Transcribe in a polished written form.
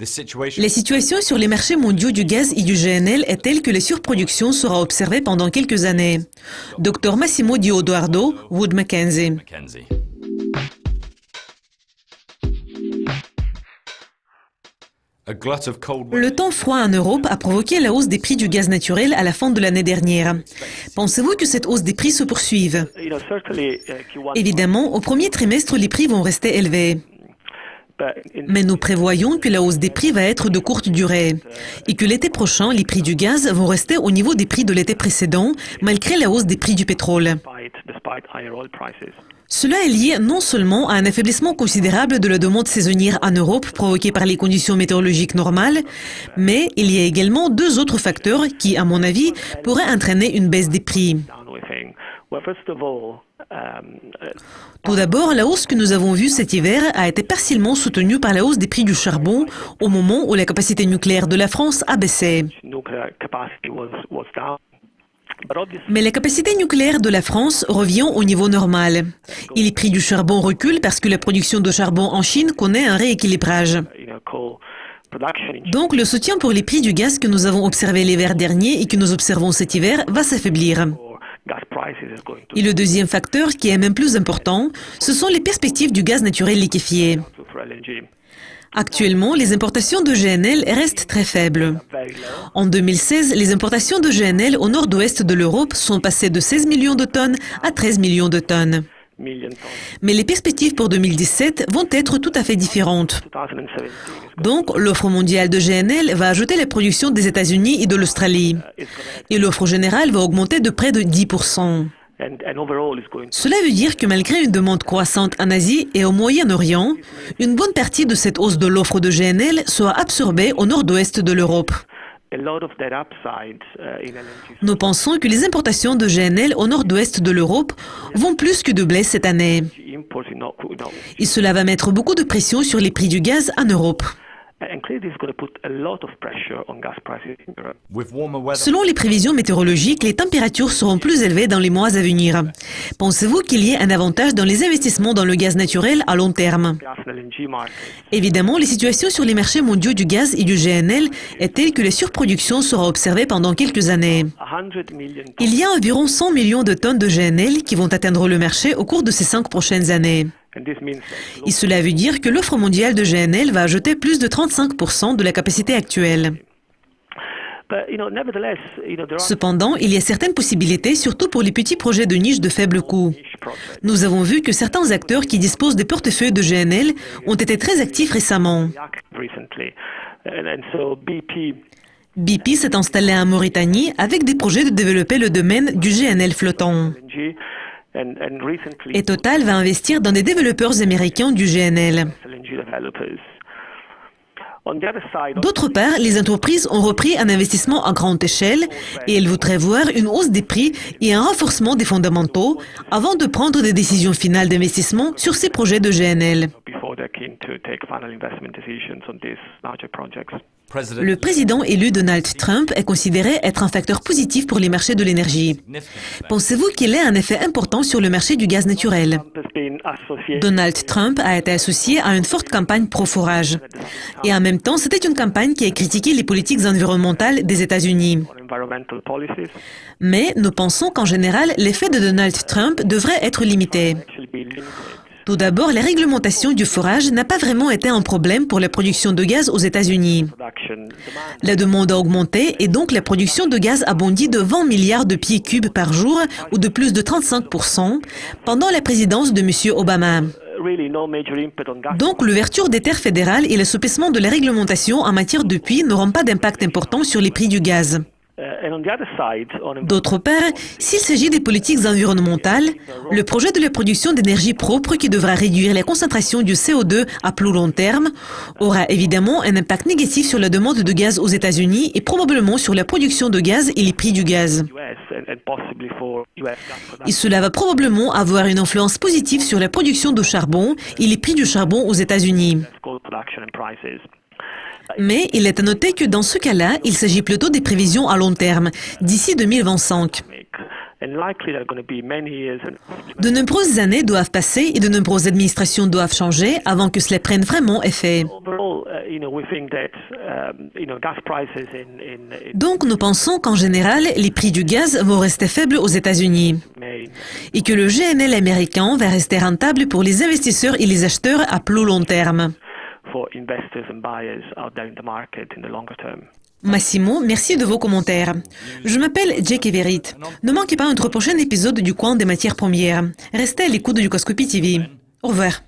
La situation sur les marchés mondiaux du gaz et du GNL est telle que la surproduction sera observée pendant quelques années. Dr Massimo Diodoardo, Wood Mackenzie. Le temps froid en Europe a provoqué la hausse des prix du gaz naturel à la fin de l'année dernière. Pensez-vous que cette hausse des prix se poursuive? Évidemment, au premier trimestre, les prix vont rester élevés. Mais nous prévoyons que la hausse des prix va être de courte durée et que l'été prochain, les prix du gaz vont rester au niveau des prix de l'été précédent, malgré la hausse des prix du pétrole. Cela est lié non seulement à un affaiblissement considérable de la demande saisonnière en Europe provoqué par les conditions météorologiques normales, mais il y a également deux autres facteurs qui, à mon avis, pourraient entraîner une baisse des prix. Tout d'abord, la hausse que nous avons vue cet hiver a été partiellement soutenue par la hausse des prix du charbon au moment où la capacité nucléaire de la France a baissé. Mais la capacité nucléaire de la France revient au niveau normal. Et les prix du charbon reculent parce que la production de charbon en Chine connaît un rééquilibrage. Donc le soutien pour les prix du gaz que nous avons observé l'hiver dernier et que nous observons cet hiver va s'affaiblir. Et le deuxième facteur, qui est même plus important, ce sont les perspectives du gaz naturel liquéfié. Actuellement, les importations de GNL restent très faibles. En 2016, les importations de GNL au nord-ouest de l'Europe sont passées de 16 millions de tonnes à 13 millions de tonnes. Mais les perspectives pour 2017 vont être tout à fait différentes. Donc, l'offre mondiale de GNL va ajouter la production des États-Unis et de l'Australie. Et l'offre générale va augmenter de près de 10%. Cela veut dire que malgré une demande croissante en Asie et au Moyen-Orient, une bonne partie de cette hausse de l'offre de GNL sera absorbée au nord-ouest de l'Europe. Nous pensons que les importations de GNL au nord-ouest de l'Europe vont plus que doubler cette année. Et cela va mettre beaucoup de pression sur les prix du gaz en Europe. Selon les prévisions météorologiques, les températures seront plus élevées dans les mois à venir. Pensez-vous qu'il y ait un avantage dans les investissements dans le gaz naturel à long terme? Évidemment, les situations sur les marchés mondiaux du gaz et du GNL est telle que la surproduction sera observée pendant quelques années. Il y a environ 100 millions de tonnes de GNL qui vont atteindre le marché au cours de ces 5 prochaines années. Et cela veut dire que l'offre mondiale de GNL va ajouter plus de 35% de la capacité actuelle. Cependant, il y a certaines possibilités, surtout pour les petits projets de niche de faible coût. Nous avons vu que certains acteurs qui disposent des portefeuilles de GNL ont été très actifs récemment. BP s'est installé en Mauritanie avec des projets de développer le domaine du GNL flottant. Et Total va investir dans des développeurs américains du GNL. D'autre part, les entreprises ont repris un investissement à grande échelle et elles voudraient voir une hausse des prix et un renforcement des fondamentaux avant de prendre des décisions finales d'investissement sur ces projets de GNL. Le président élu Donald Trump est considéré être un facteur positif pour les marchés de l'énergie. Pensez-vous qu'il ait un effet important sur le marché du gaz naturel? Donald Trump a été associé à une forte campagne pro-forage. Et en même temps, c'était une campagne qui a critiqué les politiques environnementales des États-Unis. Mais nous pensons qu'en général, l'effet de Donald Trump devrait être limité. Tout d'abord, la réglementation du forage n'a pas vraiment été un problème pour la production de gaz aux États-Unis. La demande a augmenté et donc la production de gaz a bondi de 20 milliards de pieds cubes par jour ou de plus de 35% pendant la présidence de M. Obama. Donc, l'ouverture des terres fédérales et l'assouplissement de la réglementation en matière de puits n'auront pas d'impact important sur les prix du gaz. D'autre part, s'il s'agit des politiques environnementales, le projet de la production d'énergie propre qui devra réduire la concentration du CO2 à plus long terme aura évidemment un impact négatif sur la demande de gaz aux États-Unis et probablement sur la production de gaz et les prix du gaz. Et cela va probablement avoir une influence positive sur la production de charbon et les prix du charbon aux États-Unis. Mais il est à noter que dans ce cas-là, il s'agit plutôt des prévisions à long terme, d'ici 2025. De nombreuses années doivent passer et de nombreuses administrations doivent changer avant que cela prenne vraiment effet. Donc nous pensons qu'en général, les prix du gaz vont rester faibles aux États-Unis et que le GNL américain va rester rentable pour les investisseurs et les acheteurs à plus long terme. Massimo, merci de vos commentaires. Je m'appelle Jake Everett. Ne manquez pas notre prochain épisode du coin des matières premières. Restez à l'écoute du Coscopie TV. Au revoir.